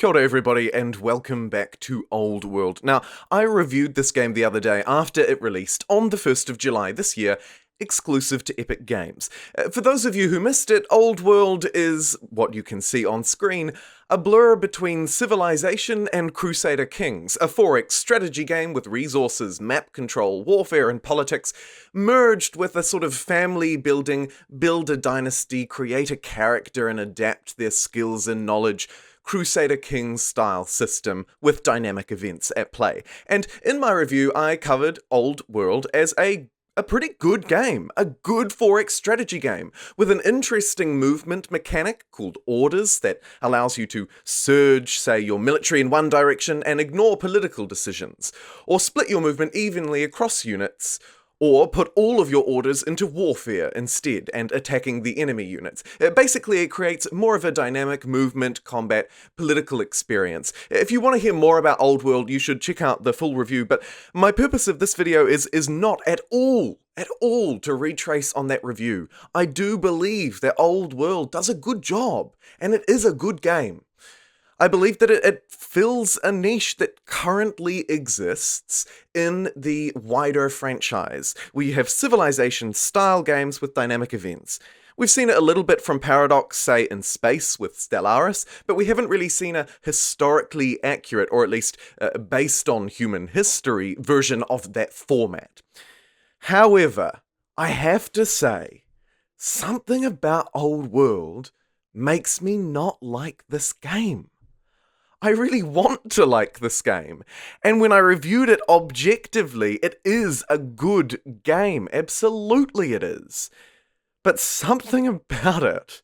Kia ora everybody and welcome back to Old World. Now, I reviewed this game the other day after it released on the 1st of July this year, exclusive to Epic Games. For those of you who missed it, Old World is, what you can see on screen, a blur between Civilization and Crusader Kings, a 4X strategy game with resources, map control, warfare and politics, merged with a sort of family building, build a dynasty, create a character and adapt their skills and knowledge, Crusader Kings style system with dynamic events at play. And in my review, I covered Old World as a pretty good game, a good 4X strategy game, with an interesting movement mechanic called orders that allows you to surge, say, your military in one direction and ignore political decisions, or split your movement evenly across units, or put all of your orders into warfare instead and attacking the enemy units. Basically, it creates more of a dynamic movement, combat, political experience. If you want to hear more about Old World, you should check out the full review, but my purpose of this video is not at all to retrace on that review. I do believe that Old World does a good job, and it is a good game. I believe that it fills a niche that currently exists in the wider franchise. We have Civilization-style games with dynamic events. We've seen it a little bit from Paradox, say, in space with Stellaris, but we haven't really seen a historically accurate, or at least based on human history, version of that format. However, I have to say, something about Old World makes me not like this game. I really want to like this game, and when I reviewed it objectively, it is a good game, absolutely it is. But something about it,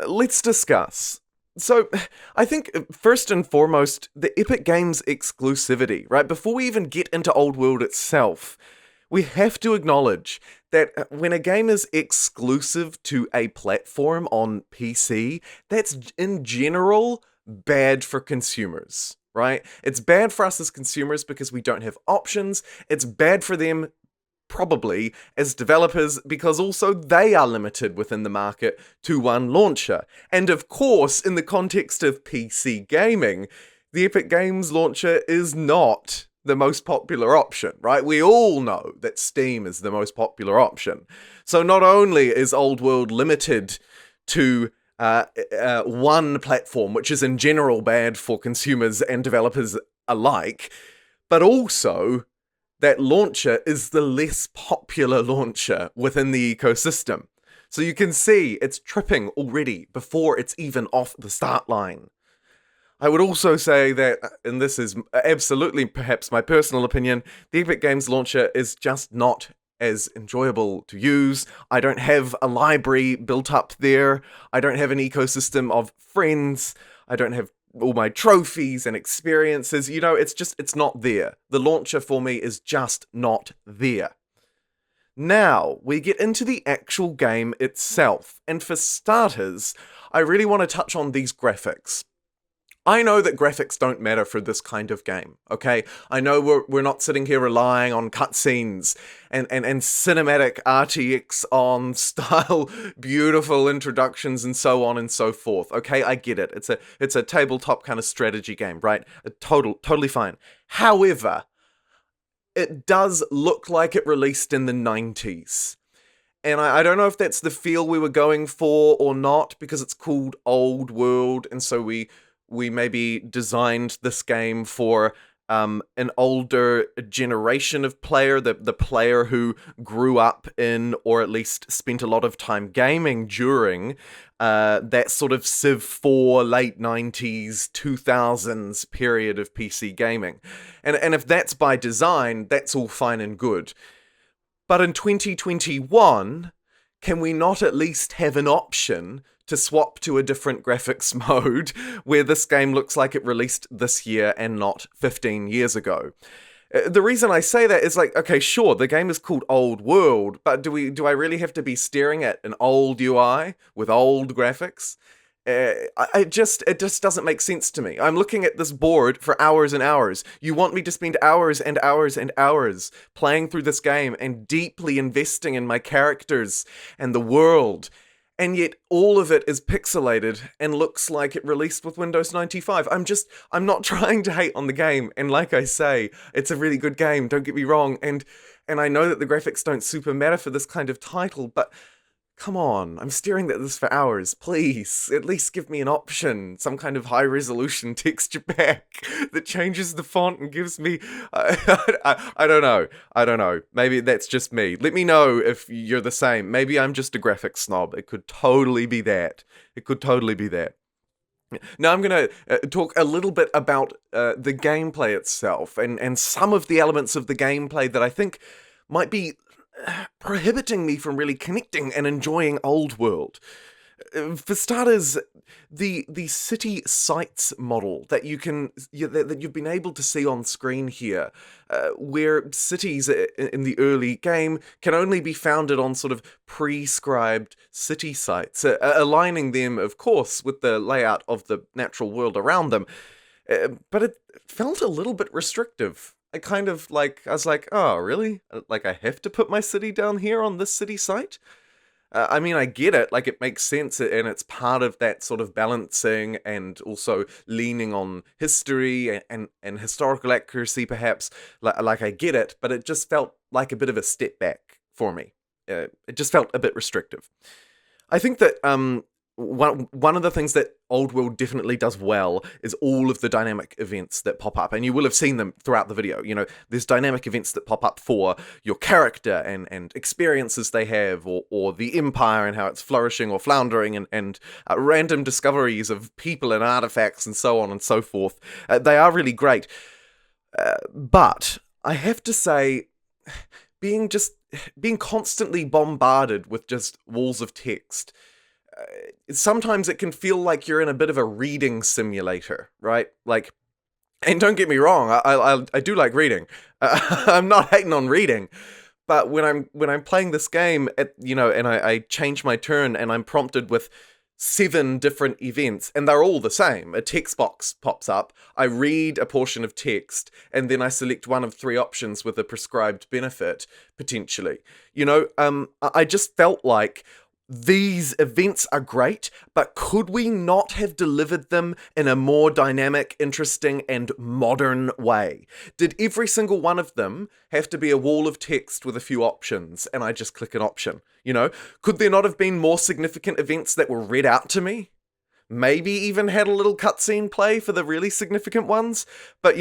let's discuss. So, I think, first and foremost, the Epic Games exclusivity, right? Before we even get into Old World itself, we have to acknowledge that when a game is exclusive to a platform on PC, that's in general bad for consumers, right? It's bad for us as consumers because we don't have options. It's bad for them, probably, as developers because also they are limited within the market to one launcher. And of course, in the context of PC gaming, the Epic Games launcher is not the most popular option, right? We all know that Steam is the most popular option. So not only is Old World limited to one platform, which is in general bad for consumers and developers alike, but also that launcher is the less popular launcher within the ecosystem. So you can see it's tripping already before it's even off the start line. I would also say that, and this is absolutely perhaps my personal opinion, the Epic Games launcher is just not as enjoyable to use. I don't have a library built up there. I don't have an ecosystem of friends. I don't have all my trophies and experiences. You know, it's not there. The launcher for me is just not there. Now, we get into the actual game itself. And for starters, I really want to touch on these graphics. I know that graphics don't matter for this kind of game, okay? I know we're not sitting here relying on cutscenes and cinematic RTX on style, beautiful introductions and so on and so forth, okay? I get it. It's a tabletop kind of strategy game, right? Totally fine. However, it does look like it released in the 90s. And I don't know if that's the feel we were going for or not, because it's called Old World, and so we maybe designed this game for an older generation of player, the player who grew up in, or at least spent a lot of time gaming during, that sort of Civ 4, late 90s, 2000s period of PC gaming. And if that's by design, that's all fine and good. But in 2021, can we not at least have an option to swap to a different graphics mode where this game looks like it released this year and not 15 years ago? The reason I say that is like, okay, sure, the game is called Old World, but do I really have to be staring at an old UI with old graphics? It just doesn't make sense to me. I'm looking at this board for hours and hours. You want me to spend hours and hours and hours playing through this game and deeply investing in my characters and the world. and yet all of it is pixelated and looks like it released with Windows 95. I'm not trying to hate on the game, and like I say, it's a really good game, don't get me wrong, and I know that the graphics don't super matter for this kind of title, but come on, I'm staring at this for hours. Please, at least give me an option. Some kind of high-resolution texture pack that changes the font and gives me... I don't know. I don't know. Maybe that's just me. Let me know if you're the same. Maybe I'm just a graphics snob. It could totally be that. It could totally be that. Now I'm going to talk a little bit about the gameplay itself and some of the elements of the gameplay that I think might be prohibiting me from really connecting and enjoying Old World. For starters, the city sites model that that you've been able to see on screen here, where cities in the early game can only be founded on sort of prescribed city sites, aligning them, of course, with the layout of the natural world around them. But it felt a little bit restrictive. I was like, oh, really? Like, I have to put my city down here on this city site? I mean, I get it, like, it makes sense, and it's part of that sort of balancing and also leaning on history and historical accuracy, perhaps. Like, I get it, but it just felt like a bit of a step back for me. It just felt a bit restrictive. I think that one of the things that Old World definitely does well is all of the dynamic events that pop up, and you will have seen them throughout the video. You know, there's dynamic events that pop up for your character and experiences they have, or the empire and how it's flourishing or floundering, and random discoveries of people and artifacts and so on and so forth. They are really great, but I have to say, being constantly bombarded with just walls of text, sometimes it can feel like you're in a bit of a reading simulator, right? Like, and don't get me wrong, I do like reading. I'm not hating on reading, but when I'm playing this game, and I change my turn and I'm prompted with 7 different events, and they're all the same. A text box pops up, I read a portion of text, and then I select one of 3 options with a prescribed benefit, potentially. I just felt like these events are great, but could we not have delivered them in a more dynamic, interesting, and modern way? Did every single one of them have to be a wall of text with a few options, and I just click an option? Could there not have been more significant events that were read out to me? Maybe even had a little cutscene play for the really significant ones, but,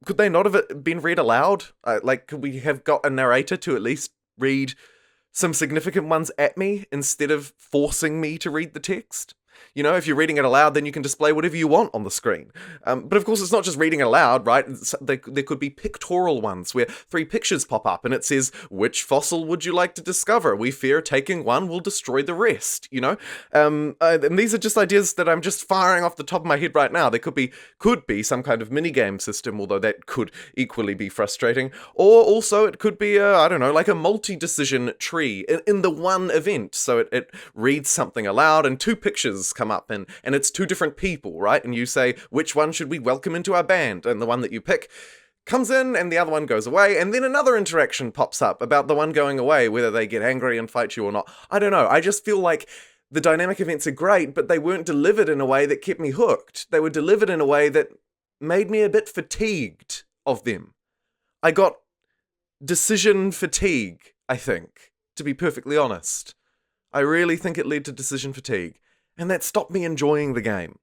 could they not have been read aloud? Could we have got a narrator to at least read some significant ones at me instead of forcing me to read the text? If you're reading it aloud, then you can display whatever you want on the screen. But of course, it's not just reading it aloud, right? There could be pictorial ones where 3 pictures pop up and it says, which fossil would you like to discover? We fear taking one will destroy the rest, And these are just ideas that I'm just firing off the top of my head right now. There could be some kind of minigame system, although that could equally be frustrating. Or also it could be like a multi-decision tree in the one event. So it reads something aloud and 2 pictures come up and it's 2 different people, right? And you say, which one should we welcome into our band? And the one that you pick comes in and the other one goes away, and then another interaction pops up about the one going away, whether they get angry and fight you or not. I don't know. I just feel like the dynamic events are great, but they weren't delivered in a way that kept me hooked. They were delivered in a way that made me a bit fatigued of them. I got decision fatigue, I think, to be perfectly honest. I really think it led to decision fatigue. And that stopped me enjoying the game.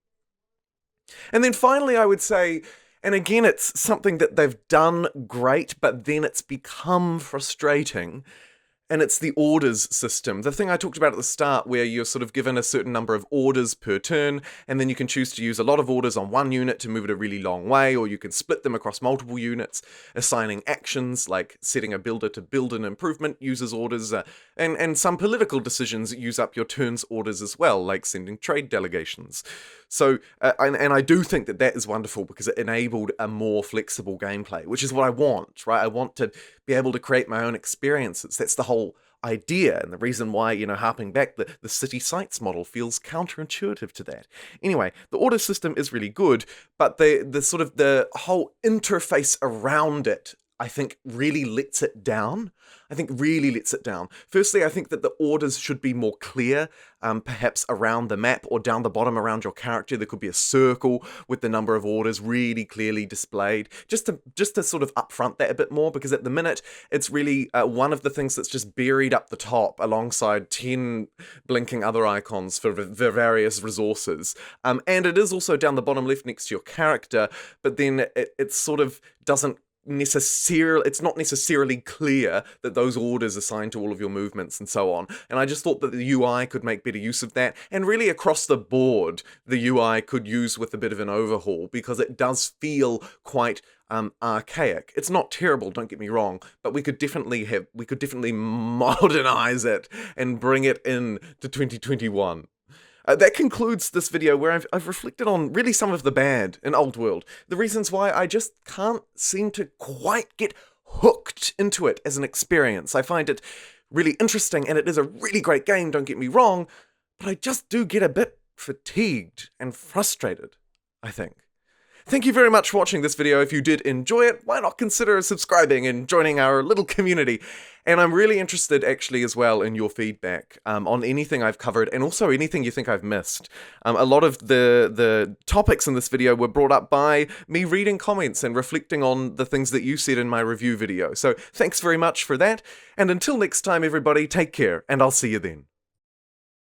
And then finally, I would say, and again, it's something that they've done great, but then it's become frustrating, and it's the orders system. The thing I talked about at the start, where you're sort of given a certain number of orders per turn, and then you can choose to use a lot of orders on one unit to move it a really long way, or you can split them across multiple units, assigning actions, like setting a builder to build an improvement uses orders, and some political decisions use up your turn's orders as well, like sending trade delegations. So, and I do think that is wonderful because it enabled a more flexible gameplay, which is what I want, right? I want to be able to create my own experiences. That's the whole idea, and the reason why, harping back, the city sites model feels counterintuitive to that. Anyway, the order system is really good, but the sort of the whole interface around it I think really lets it down. Really lets it down. Firstly, I think that the orders should be more clear, perhaps around the map or down the bottom around your character. There could be a circle with the number of orders really clearly displayed, just to sort of upfront that a bit more, because at the minute it's really one of the things that's just buried up the top alongside 10 blinking other icons for various resources. And it is also down the bottom left next to your character, but then it sort of doesn't it's not necessarily clear that those orders assign to all of your movements and so on. And I just thought that the UI could make better use of that, and really across the board the UI could use with a bit of an overhaul, because it does feel quite archaic. It's not terrible, don't get me wrong, but we could definitely modernize it and bring it in to 2021. That concludes this video where I've reflected on really some of the bad in Old World, the reasons why I just can't seem to quite get hooked into it as an experience. I find it really interesting, and it is a really great game, don't get me wrong, but I just do get a bit fatigued and frustrated, I think. Thank you very much for watching this video. If you did enjoy it, why not consider subscribing and joining our little community? And I'm really interested actually as well in your feedback on anything I've covered, and also anything you think I've missed. A lot of the topics in this video were brought up by me reading comments and reflecting on the things that you said in my review video. So thanks very much for that. And until next time, everybody, take care, and I'll see you then.